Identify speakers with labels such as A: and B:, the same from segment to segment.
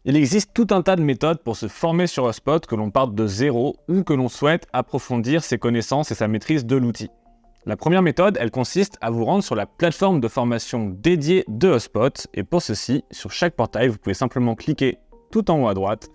A: Il existe tout un tas de méthodes pour se former sur HubSpot, que l'on parte de zéro ou que l'on souhaite approfondir ses connaissances et sa maîtrise de l'outil. La première méthode, elle consiste à vous rendre sur la plateforme de formation dédiée de HubSpot et pour ceci, sur chaque portail, vous pouvez simplement cliquer tout en haut à droite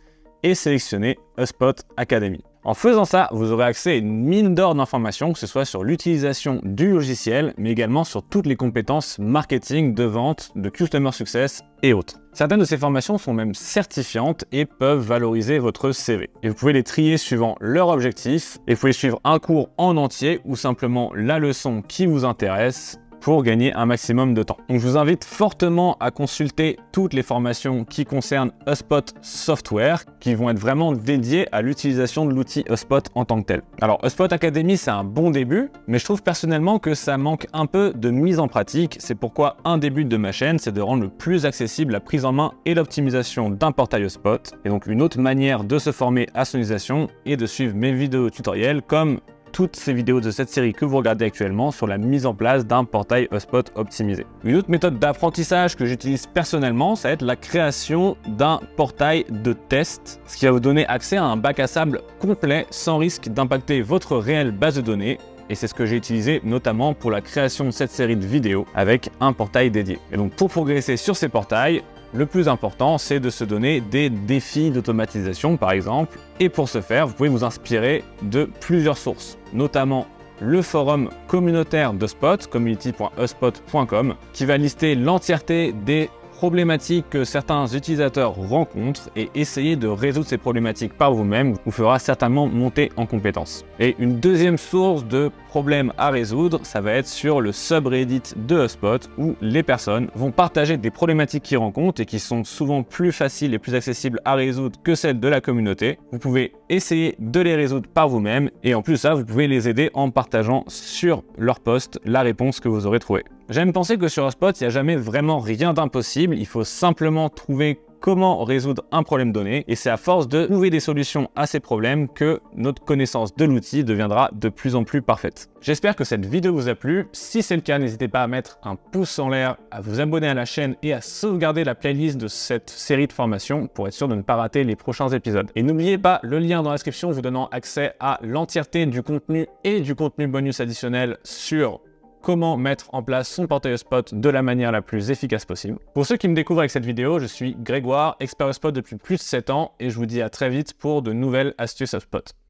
A: et sélectionner HubSpot Academy. En faisant ça, vous aurez accès à une mine d'or d'informations, que ce soit sur l'utilisation du logiciel, mais également sur toutes les compétences marketing, de vente, de customer success et autres. Certaines de ces formations sont même certifiantes et peuvent valoriser votre CV. Et vous pouvez les trier suivant leur objectif, et vous pouvez suivre un cours en entier ou simplement la leçon qui vous intéresse pour gagner un maximum de temps. Donc je vous invite fortement à consulter toutes les formations qui concernent HubSpot Software, qui vont être vraiment dédiées à l'utilisation de l'outil HubSpot en tant que tel. Alors HubSpot Academy, c'est un bon début, mais je trouve personnellement que ça manque un peu de mise en pratique. C'est pourquoi un des buts de ma chaîne, c'est de rendre le plus accessible la prise en main et l'optimisation d'un portail HubSpot. Et donc une autre manière de se former à son utilisation est de suivre mes vidéos tutoriels comme toutes ces vidéos de cette série que vous regardez actuellement sur la mise en place d'un portail HubSpot optimisé. Une autre méthode d'apprentissage que j'utilise personnellement, ça va être la création d'un portail de test, ce qui va vous donner accès à un bac à sable complet sans risque d'impacter votre réelle base de données. Et c'est ce que j'ai utilisé notamment pour la création de cette série de vidéos avec un portail dédié. Et donc pour progresser sur ces portails, le plus important, c'est de se donner des défis d'automatisation, par exemple. Et pour ce faire, vous pouvez vous inspirer de plusieurs sources, notamment le forum communautaire d'HubSpot, community.hubspot.com, qui va lister l'entièreté des problématiques que certains utilisateurs rencontrent et essayer de résoudre ces problématiques par vous-même vous fera certainement monter en compétences. Et une deuxième source de problèmes à résoudre, ça va être sur le subreddit de HubSpot où les personnes vont partager des problématiques qu'ils rencontrent et qui sont souvent plus faciles et plus accessibles à résoudre que celles de la communauté. Vous pouvez essayer de les résoudre par vous-même et en plus de ça, vous pouvez les aider en partageant sur leur post la réponse que vous aurez trouvée. J'aime penser que sur HubSpot, il n'y a jamais vraiment rien d'impossible, il faut simplement trouver comment résoudre un problème donné et c'est à force de trouver des solutions à ces problèmes que notre connaissance de l'outil deviendra de plus en plus parfaite. J'espère que cette vidéo vous a plu. Si c'est le cas, n'hésitez pas à mettre un pouce en l'air, à vous abonner à la chaîne et à sauvegarder la playlist de cette série de formations pour être sûr de ne pas rater les prochains épisodes. Et n'oubliez pas le lien dans la description vous donnant accès à l'entièreté du contenu et du contenu bonus additionnel sur comment mettre en place son portail HubSpot de la manière la plus efficace possible. Pour ceux qui me découvrent avec cette vidéo, je suis Grégoire, expert HubSpot depuis plus de 7 ans et je vous dis à très vite pour de nouvelles astuces HubSpot.